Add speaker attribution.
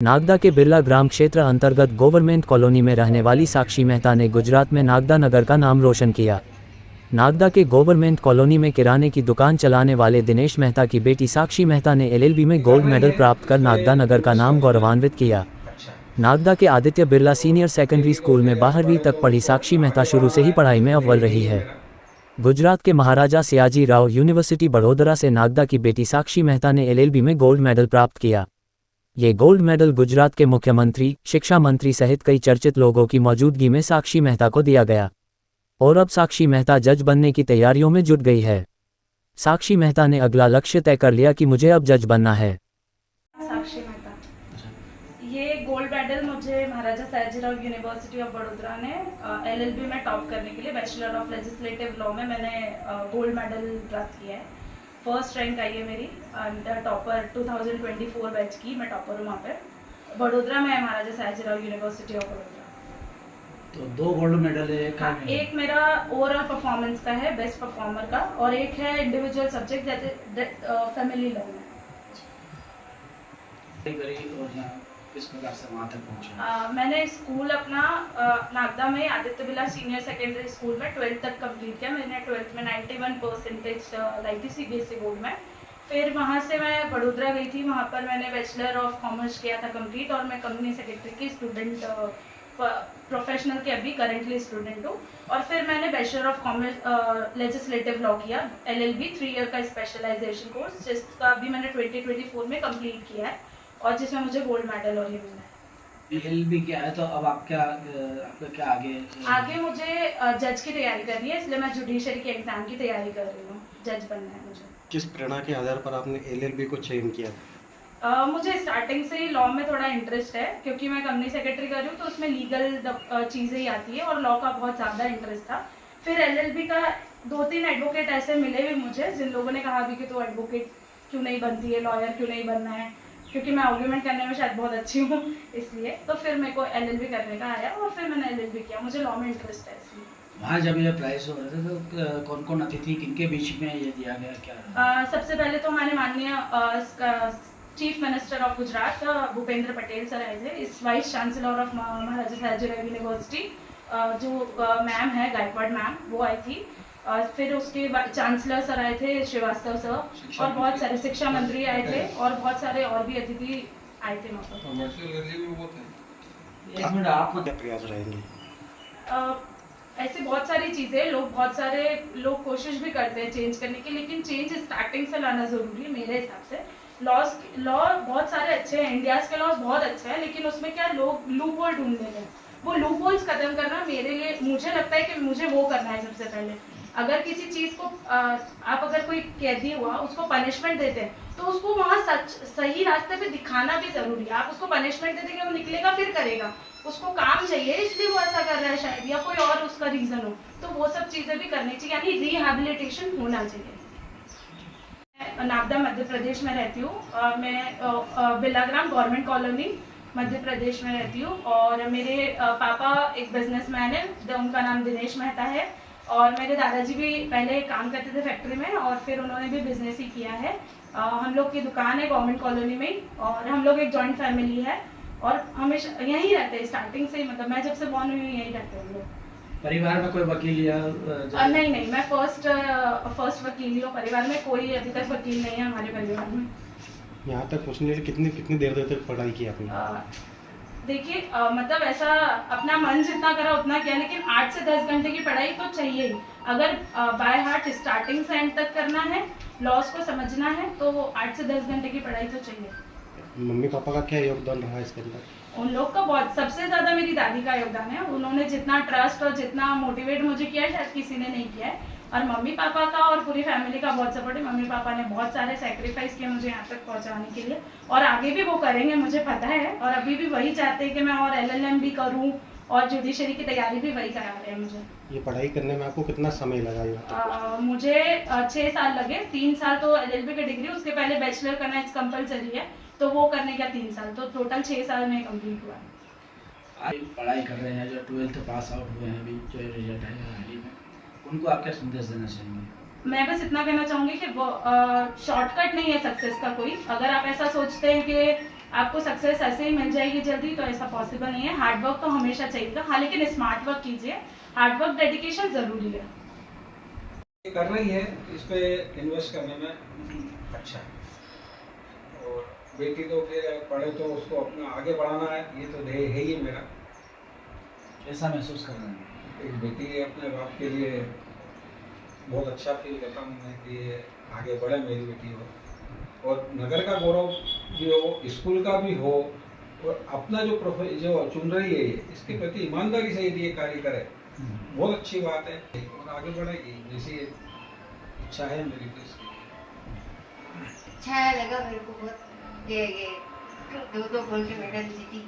Speaker 1: नागदा के बिरला ग्राम क्षेत्र अंतर्गत गवर्नमेंट कॉलोनी में रहने वाली साक्षी मेहता ने गुजरात में नागदा नगर का नाम रोशन किया। नागदा के गवर्नमेंट कॉलोनी में किराने की दुकान चलाने वाले दिनेश मेहता की बेटी साक्षी मेहता ने एलएलबी में गोल्ड मेडल प्राप्त कर नागदा नगर का नाम गौरवान्वित किया। नागदा के Aditya Birla senior secondary school में 12वीं तक पढ़ी साक्षी मेहता शुरू से ही पढ़ाई में अव्वल रही है। गुजरात के महाराजा सयाजी राव यूनिवर्सिटी बड़ोदरा से नागदा की बेटी साक्षी मेहता ने एलएलबी में गोल्ड मेडल प्राप्त किया। ये गोल्ड मेडल गुजरात के मुख्यमंत्री, शिक्षा मंत्री सहित कई चर्चित लोगों की मौजूदगी में साक्षी मेहता को दिया गया और अब साक्षी मेहता जज बनने की तैयारियों में जुट गई है। साक्षी मेहता ने अगला लक्ष्य तय कर लिया कि मुझे अब जज बनना है।
Speaker 2: साक्षी मेहता, ये गोल्ड मेडल मुझे महाराजा सयाजीराव यूनिवर्सिटी ऑफ बड़ोदरा ने एलएलबी में टॉप करने के लिए बैचलर ऑफ लेजिस्लेटिव लॉ में मैंने गोल्ड मेडल प्राप्त किया है। फर्स्ट रैंक आई है मेरी एंड टॉपर 2024 बैच की, मैं टॉपर हूँ वहाँ पे बड़ोदरा में है, महाराजा सयाजीराव यूनिवर्सिटी ऑफ बड़ोदरा।
Speaker 3: तो 2 गोल्ड मेडल है।
Speaker 2: एक मेरा ओवरऑल परफॉर्मेंस का है, बेस्ट परफॉर्मर का, और एक है इंडिविजुअल सब्जेक्ट फैमिली लॉ में।
Speaker 3: किस प्रकार से वहाँ तक पहुँचे?
Speaker 2: मैंने स्कूल अपना नागदा में Aditya Birla senior secondary school में 12th तक कंप्लीट किया। मैंने 12th में 91% लाई थी सीबीएसई बोर्ड में। फिर वहाँ से मैं बड़ोदरा गई थी, वहाँ पर मैंने बैचलर ऑफ कॉमर्स किया था कंप्लीट, और मैं कंपनी सेक्रेटरी की स्टूडेंट प्रोफेशनल के अभी करेंटली स्टूडेंट हूँ। और फिर मैंने bachelor of commerce legislative law किया, एलएलबी 3 ईयर का स्पेशलाइजेशन कोर्स, जिसका अभी मैंने 2024 में कंप्लीट किया है और जिसमें मुझे गोल्ड मेडल और ये मिला है।
Speaker 3: एलएलबी किया है, तो अब आपका क्या आगे
Speaker 2: मुझे जज की तैयारी करनी है, इसलिए मैं जुडिशरी के एग्जाम की तैयारी कर रही हूँ। जज बनना है मुझे।
Speaker 4: किस प्रेरणा के आधार पर आपने एलएलबी को चयन किया?
Speaker 2: मुझे स्टार्टिंग से ही लॉ में थोड़ा इंटरेस्ट है, क्योंकि मैं कंपनी सेक्रेटरी कर रही हूँ तो उसमें लीगल चीज़ें ही आती है और लॉ का बहुत ज़्यादा इंटरेस्ट था। फिर एलएलबी का 2-3 एडवोकेट ऐसे मिले भी मुझे, जिन लोगों ने कहा भी कि तो एडवोकेट क्यों नहीं बनती है, लॉयर क्यों नहीं बनना है, क्योंकि मैं आर्ग्यूमेंट करने में शायद बहुत अच्छी हूँ, इसलिए तो फिर मेरे को एलएलबी करने का आया और फिर मैंने एलएलबी किया। मुझे लॉ में इंटरेस्ट है इसलिए।
Speaker 3: वहाँ जब ये प्राइज हो रहे थे तो कौन कौन अतिथि किनके बीच में ये दिया गया, क्या?
Speaker 2: सबसे पहले तो हमारे माननीय chief minister of Gujarat Bhupendra Patel sir आए थे, इस vice chancellor of Maharaja Sayajirao university जो मैम है गायकवाड़ मैम, वो आई थी। फिर उसके चांसलर सर आए थे श्रीवास्तव सर, और बहुत सारे शिक्षा मंत्री आए थे और बहुत सारे और भी अतिथि आए थे वहाँ पर।
Speaker 4: आप क्या प्रयास रहेंगे?
Speaker 2: ऐसे बहुत सारी चीज़ें, बहुत सारे लोग कोशिश भी करते हैं चेंज करने की, लेकिन चेंज स्टार्टिंग से लाना ज़रूरी है मेरे हिसाब से। लॉ बहुत सारे अच्छे हैं, इंडियाज़ के लॉज बहुत अच्छे हैं, लेकिन उसमें क्या लोग लूप होल ढूंढ लेते हैं। वो लूप होल्स खत्म करना मेरे लिए, मुझे लगता है कि मुझे वो करना है सबसे पहले। अगर किसी चीज़ को आप अगर कोई कैदी हुआ उसको पनिशमेंट देते हैं तो उसको वहाँ सही रास्ते पे दिखाना भी ज़रूरी है। आप उसको पनिशमेंट दे देंगे, वो निकलेगा फिर करेगा, उसको काम चाहिए इसलिए वो ऐसा कर रहा है शायद, या कोई और उसका रीज़न हो, तो वो सब चीज़ें भी करनी चाहिए, यानी रिहैबिलिटेशन होना चाहिए। नागदा मध्य प्रदेश में रहती हूँ, मैं बिलाग्राम गवर्नमेंट कॉलोनी मध्य प्रदेश में रहती हूँ, और मेरे पापा एक बिजनेसमैन है, उनका नाम दिनेश मेहता है, और मेरे दादाजी भी पहले काम करते थे फैक्ट्री में और फिर उन्होंने भी बिजनेस ही किया है। हम लोग की दुकान है गवर्नमेंट कॉलोनी में, और हम लोग एक जॉइंट फैमिली है और हमेशा यहीं रहते हैं स्टार्टिंग से, मतलब मैं जब से बॉर्न हुई यहीं रहते हैं हम लोग।
Speaker 3: परिवार में कोई वकील या
Speaker 2: नहीं, मैं फर्स्ट वकील हूँ। परिवार में कोई अभी तक वकील नहीं है हमारे परिवार में।
Speaker 4: यहाँ तक पहुँचने के लिए कितनी देर तक पढ़ाई की आपने?
Speaker 2: देखिए, मतलब ऐसा अपना मन जितना करा उतना किया, लेकिन 8 से 10 घंटे की पढ़ाई तो चाहिए ही। अगर बाय हार्ट स्टार्टिंग से एंड तक करना है, लॉस को समझना है, तो 8 से 10 घंटे की पढ़ाई तो चाहिए।
Speaker 4: मम्मी पापा का क्या योगदान रहा इसके अंदर?
Speaker 2: उन लोग का बहुत, सबसे ज़्यादा मेरी दादी का योगदान है। उन्होंने जितना ट्रस्ट और जितना मोटिवेट मुझे किया है शायद किसी ने नहीं किया है। और मम्मी पापा का और पूरी फैमिली का बहुत सपोर्ट है। मम्मी पापा ने बहुत सारे सेक्रीफाइस किए मुझे यहाँ तक पहुँचाने के लिए, और आगे भी वो करेंगे मुझे पता है, और अभी भी वही चाहते हैं कि मैं और एलएलएम भी करूँ और जुडिशरी की तैयारी भी वही करा रहे हैं मुझे।
Speaker 4: ये पढ़ाई करने में आपको कितना समय लगा?
Speaker 2: मुझे 6 साल लगे। 3 साल तो एलएलबी की डिग्री, उसके पहले बैचलर करना इट्स कंपलसरी है, तो वो करने का 3 साल, तो टोटल 6 साल में कंप्लीट हुआ।
Speaker 3: पढ़ाई कर रहे हैं, जो 12th पास आउट हुए हैं, अभी जो रिजल्ट है हाल ही में, उनको आप क्या संदेश देना चाहेंगे?
Speaker 2: मैं बस इतना कहना चाहूँगी कि वो शॉर्टकट नहीं है सक्सेस का कोई। अगर आप ऐसा सोचते हैं कि आपको सक्सेस ऐसे ही मिल जाएगी जल्दी, तो ऐसा पॉसिबल नहीं है। हार्ड वर्क तो हमेशा चाहिए, हाँ, लेकिन स्मार्ट वर्क कीजिए। हार्ड वर्क, डेडिकेशन ज़रूरी है।
Speaker 5: कर रही है, इस पे इन्वेस्ट करने में अच्छा है। और बेटी तो फिर पढ़े तो उसको अपना आगे बढ़ाना है, ये तो ध्येय है ही मेरा।
Speaker 3: कैसा महसूस कर रहे हैं?
Speaker 5: एक बेटी अपने बाप के लिए बहुत अच्छा फील करता हूँ मैं कि ये आगे बढ़े मेरी बेटी हो, और नगर का गौरव भी हो, स्कूल का भी हो, और अपना जो जो चुन रही है ये, इसके प्रति ईमानदारी से यदि ये कार्य करे, बहुत अच्छी बात है और आगे बढ़ेगी, जैसी इच्छा है मेरी तो इसकी।
Speaker 6: अच्छा लगा मेरे को बहुत, ये दो गोल्ड मेडल जीती।